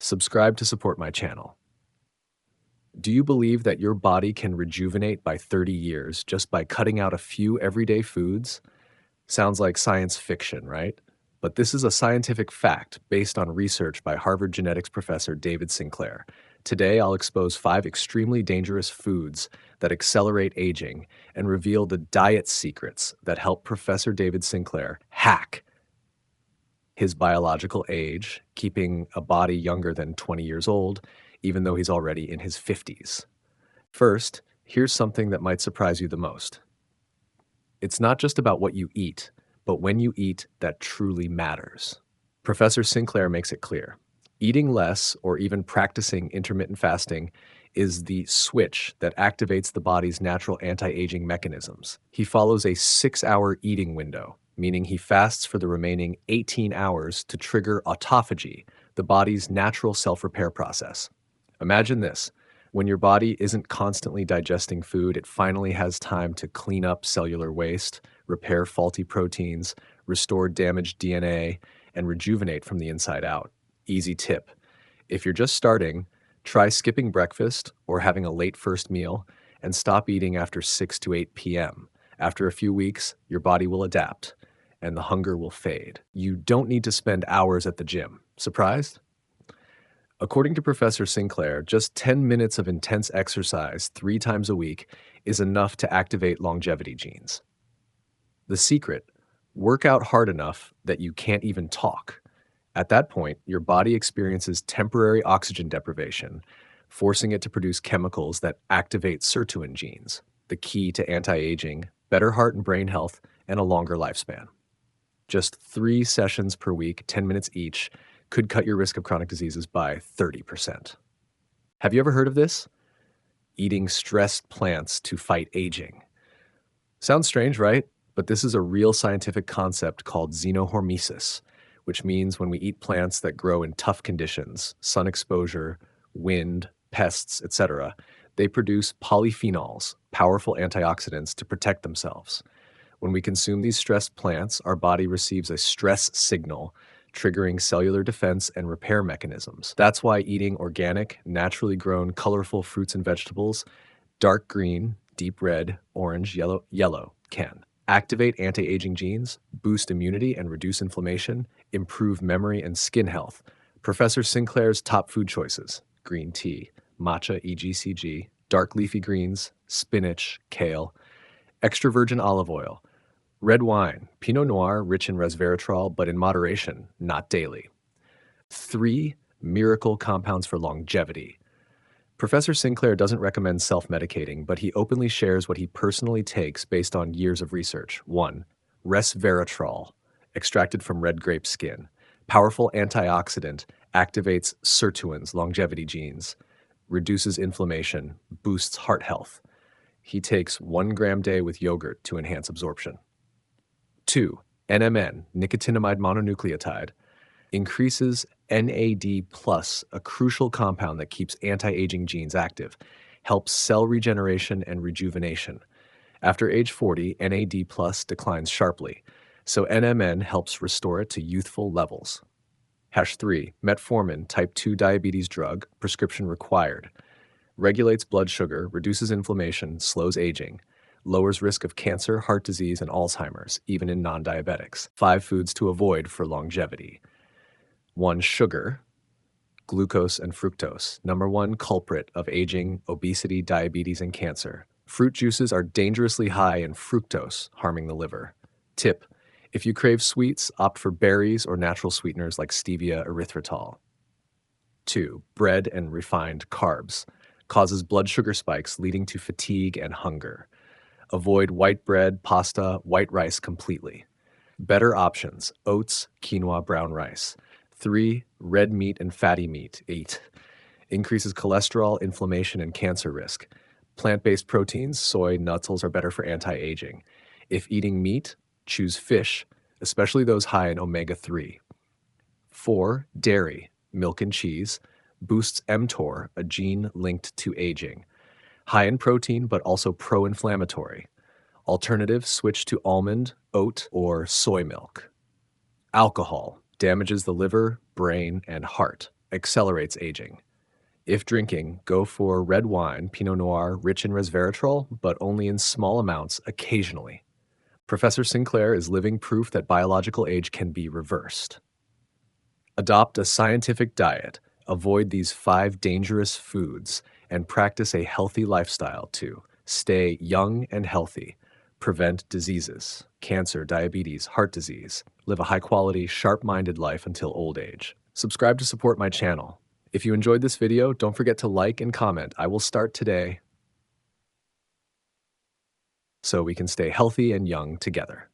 Subscribe to support my channel. Do you believe that your body can rejuvenate by 30 years just by cutting out a few everyday foods? Sounds like science fiction, right? But this is a scientific fact based on research by Harvard genetics professor David Sinclair. Today, I'll expose 5 extremely dangerous foods that accelerate aging and reveal the diet secrets that help Professor David Sinclair hack his biological age, keeping a body younger than 20 years old, even though he's already in his 50s. First, here's something that might surprise you the most. It's not just about what you eat, but when you eat that truly matters. Professor Sinclair makes it clear. Eating less or even practicing intermittent fasting is the switch that activates the body's natural anti-aging mechanisms. He follows a 6-hour eating window, meaning he fasts for the remaining 18 hours to trigger autophagy, the body's natural self-repair process. Imagine this. When your body isn't constantly digesting food, it finally has time to clean up cellular waste, repair faulty proteins, restore damaged DNA, and rejuvenate from the inside out. Easy tip. If you're just starting, try skipping breakfast or having a late first meal and stop eating after 6 to 8 p.m. After a few weeks, your body will adapt and the hunger will fade. You don't need to spend hours at the gym. Surprised? According to Professor Sinclair, just 10 minutes of intense exercise 3 times a week is enough to activate longevity genes. The secret: work out hard enough that you can't even talk. At that point, your body experiences temporary oxygen deprivation, forcing it to produce chemicals that activate sirtuin genes, the key to anti-aging, better heart and brain health, and a longer lifespan. Just 3 sessions per week, 10 minutes each, could cut your risk of chronic diseases by 30%. Have you ever heard of this? Eating stressed plants to fight aging. Sounds strange, right? But this is a real scientific concept called xenohormesis, which means when we eat plants that grow in tough conditions, sun exposure, wind, pests, etc., they produce polyphenols, powerful antioxidants to protect themselves. When we consume these stressed plants, our body receives a stress signal, triggering cellular defense and repair mechanisms. That's why eating organic, naturally grown, colorful fruits and vegetables, dark green, deep red, orange, yellow, can activate anti-aging genes, boost immunity and reduce inflammation, improve memory and skin health. Professor Sinclair's top food choices: green tea, matcha EGCG, dark leafy greens, spinach, kale, extra virgin olive oil, red wine, Pinot Noir rich in resveratrol, but in moderation, not daily. 3 miracle compounds for longevity. Professor Sinclair doesn't recommend self-medicating, but he openly shares what he personally takes based on years of research. 1. Resveratrol, extracted from red grape skin. Powerful antioxidant, activates sirtuins, longevity genes, reduces inflammation, boosts heart health. He takes 1 gram a day with yogurt to enhance absorption. 2. NMN, nicotinamide mononucleotide, increases NAD+, a crucial compound that keeps anti-aging genes active, helps cell regeneration and rejuvenation. After age 40, NAD+ declines sharply, so NMN helps restore it to youthful levels. #3. Metformin, type 2 diabetes drug, prescription required. Regulates blood sugar, reduces inflammation, slows aging, lowers risk of cancer, heart disease, and Alzheimer's, even in non-diabetics. 5 foods to avoid for longevity. 1. Sugar, glucose, and fructose. #1 culprit of aging, obesity, diabetes, and cancer. Fruit juices are dangerously high in fructose, harming the liver. Tip: if you crave sweets, opt for berries or natural sweeteners like stevia, erythritol. 2. Bread and refined carbs. Causes blood sugar spikes, leading to fatigue and hunger. Avoid white bread, pasta, white rice completely. Better options: oats, quinoa, brown rice. 3. Red meat and fatty meat. 8. Increases cholesterol, inflammation, and cancer risk. Plant-based proteins, soy, nuts are better for anti-aging. If eating meat, choose fish, especially those high in omega-3. 4. Dairy, milk and cheese, boosts mTOR, a gene linked to aging. High in protein, but also pro-inflammatory. Alternative: switch to almond, oat, or soy milk. Alcohol damages the liver, brain, and heart. accelerates aging. If drinking, go for red wine, Pinot Noir, rich in resveratrol, but only in small amounts occasionally. Professor Sinclair is living proof that biological age can be reversed. Adopt a scientific diet, avoid these 5 dangerous foods, and practice a healthy lifestyle to stay young and healthy, prevent diseases, cancer, diabetes, heart disease, live a high quality, sharp minded life until old age. Subscribe to support my channel. If you enjoyed this video, don't forget to like and comment. I will start today so we can stay healthy and young together.